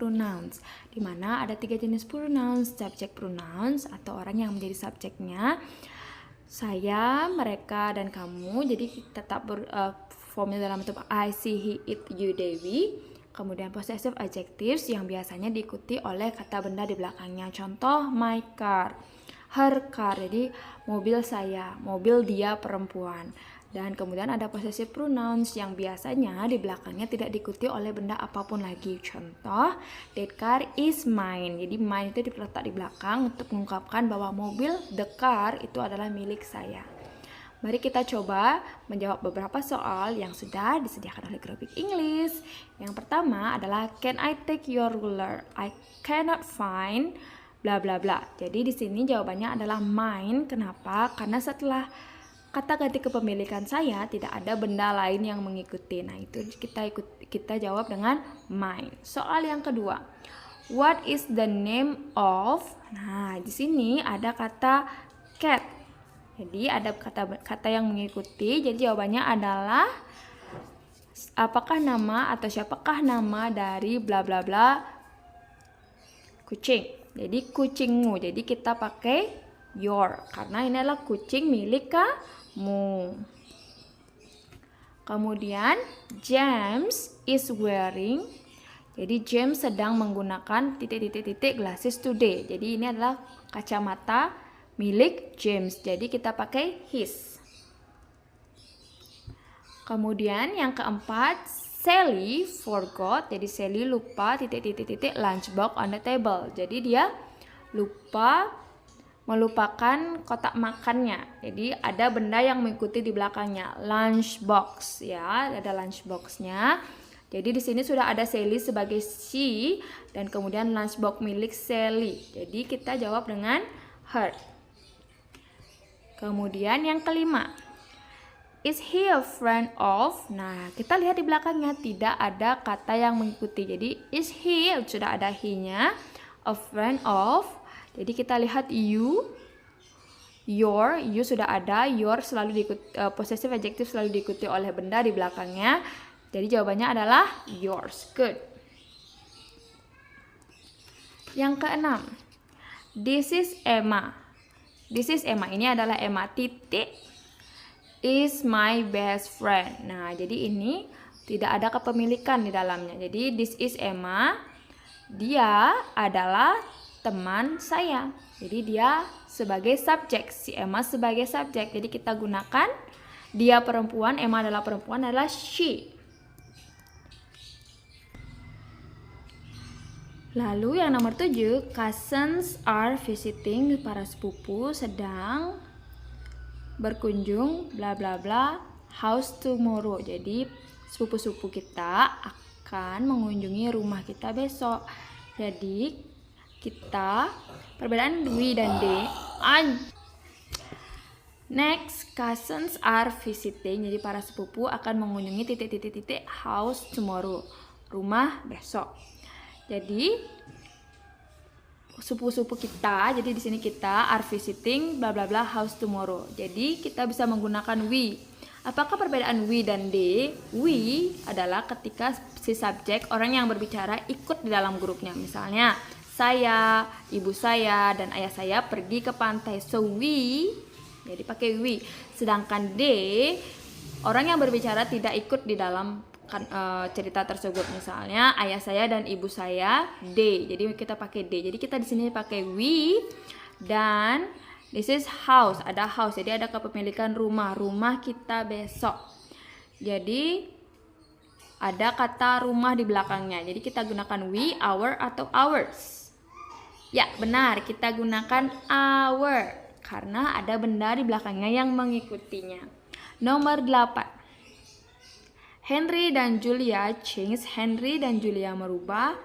pronouns, di mana ada 3 jenis pronouns: subject pronouns atau orang yang menjadi subjeknya, saya, mereka, dan kamu. Jadi tetap formnya dalam bentuk I, she, he, it, you, they, we. Kemudian possessive adjectives yang biasanya diikuti oleh kata benda di belakangnya. Contoh, my car, her car, jadi mobil saya, mobil dia perempuan. Dan kemudian ada possessive pronouns yang biasanya di belakangnya tidak diikuti oleh benda apapun lagi. Contoh, that car is mine. Jadi mine itu diletak di belakang untuk mengungkapkan bahwa mobil, the car, itu adalah milik saya. Mari kita coba menjawab beberapa soal yang sudah disediakan oleh Growbig English. Yang pertama adalah, can I take your ruler? I cannot find bla bla bla. Jadi di sini jawabannya adalah mine. Kenapa? Karena setelah kata ganti kepemilikan saya tidak ada benda lain yang mengikuti. Nah, itu kita jawab dengan mine. Soal yang kedua, what is the name of? Nah, di sini ada kata cat. Jadi ada kata yang mengikuti. Jadi jawabannya adalah apakah nama atau siapakah nama dari bla bla bla kucing. Jadi kucingmu. Jadi kita pakai your karena ini adalah kucing milik kamu. Kemudian James is wearing. Jadi James sedang menggunakan titik-titik glasses today. Jadi ini adalah kacamata milik James. Jadi kita pakai his. Kemudian yang keempat, Sally forgot. Jadi Sally lupa titik-titik lunchbox on the table. Jadi dia melupakan kotak makannya. Jadi ada benda yang mengikuti di belakangnya, lunchbox ya, ada lunchboxnya. Jadi di sini sudah ada Sally sebagai she dan kemudian lunchbox milik Sally. Jadi kita jawab dengan her. Kemudian yang kelima, is he a friend of? Nah, kita lihat di belakangnya tidak ada kata yang mengikuti. Jadi is he sudah ada he-nya, a friend of. Jadi kita lihat you, your, you sudah ada, your selalu diikuti, possessive adjective selalu diikuti oleh benda di belakangnya. Jadi jawabannya adalah yours. Good. Yang keenam, this is Emma. This is Emma. Ini adalah Emma titik is my best friend. Nah, jadi ini tidak ada kepemilikan di dalamnya. Jadi this is Emma. Dia adalah teman saya. Jadi dia sebagai subjek, si Emma sebagai subjek. Jadi kita gunakan dia perempuan, Emma adalah perempuan, adalah she. Lalu yang nomor 7, cousins are visiting, para sepupu sedang berkunjung bla bla bla house tomorrow. Jadi sepupu-sepupu kita akan mengunjungi rumah kita besok. Jadi kita perbedaan we dan they. Next, cousins are visiting. Jadi para sepupu akan mengunjungi titik-titik house tomorrow, rumah besok. Jadi sepupu-sepupu kita, jadi di sini kita are visiting bla bla bla house tomorrow. Jadi kita bisa menggunakan we. Apakah perbedaan we dan they? We adalah ketika si subjek, orang yang berbicara, ikut di dalam grupnya. Misalnya saya, ibu saya, dan ayah saya pergi ke pantai. So we, jadi pakai we. Sedangkan they, orang yang berbicara tidak ikut di dalam cerita tersebut. Misalnya ayah saya dan ibu saya, they. Jadi kita pakai they. Jadi kita di sini pakai we. Dan this is house, ada house. Jadi ada kepemilikan rumah kita besok. Jadi ada kata rumah di belakangnya. Jadi kita gunakan we, our, atau ours. Ya, benar, kita gunakan our karena ada benda di belakangnya yang mengikutinya. Nomor 8. Henry dan Julia change. Henry dan Julia merubah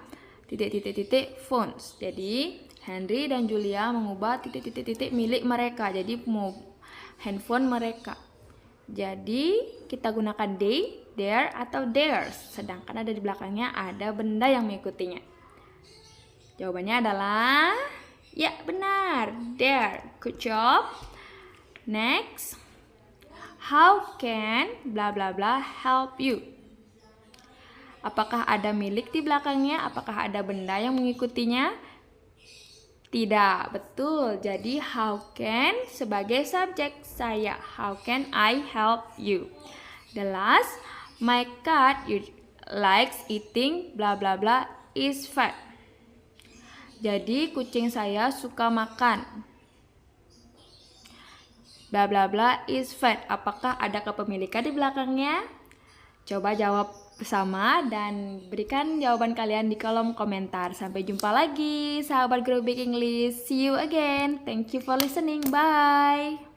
titik-titik phones. Jadi Henry dan Julia mengubah titik-titik milik mereka. Jadi mau handphone mereka. Jadi kita gunakan they, their, atau theirs. Sedangkan ada di belakangnya ada benda yang mengikutinya. Jawabannya adalah ya, benar, their. Good job. Next. How can bla bla bla help you? Apakah ada milik di belakangnya? Apakah ada benda yang mengikutinya? Tidak, betul. Jadi how can sebagai subjek saya. How can I help you? The last, my cat likes eating bla bla bla is fat. Jadi kucing saya suka makan bla bla bla is fat. Apakah ada kepemilikan di belakangnya? Coba jawab bersama dan berikan jawaban kalian di kolom komentar. Sampai jumpa lagi sahabat Grow Big English. See you again. Thank you for listening. Bye.